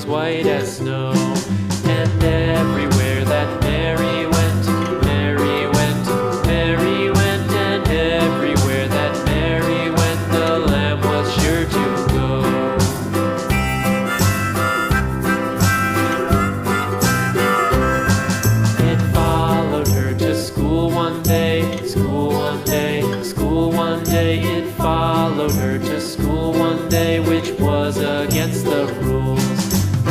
white as snow. And everywhere that Mary went, Mary went, Mary went, and everywhere that Mary went, the lamb was sure to go. It followed her to school one day, school one day, school one day. It followed her to school one day, which was against the rules.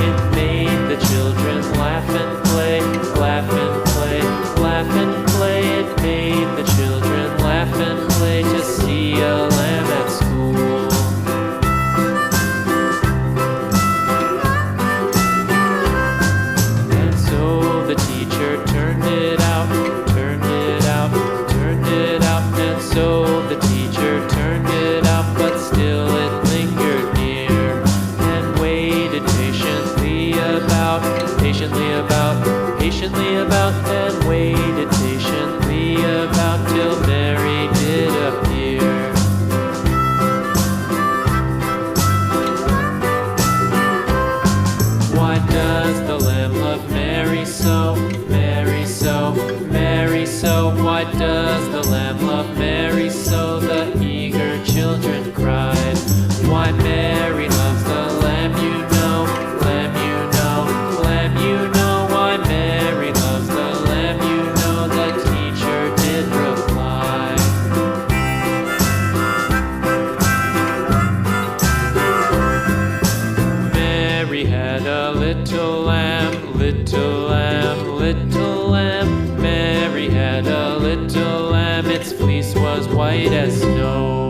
It made the children laugh and play, laugh and play, laugh and play. It made the children laugh and play to see a lamb at school. And so the teacher turned it out, turned it out, turned it out. And so the teacher turned it out, but still it lingered near and waited patiently about, patiently about, patiently about, and waited patiently about till Mary did appear. Why does the lamb love Mary so, Mary so, Mary so? Why does the lamb love Mary so? The eager children cried. Why Mary loves the lamb, you know, lamb, you know, lamb, you know. Why Mary loves the lamb, you know, the teacher did reply. Mary had a little lamb, little lamb, little lamb. Mary had a little lamb, its fleece was white as snow.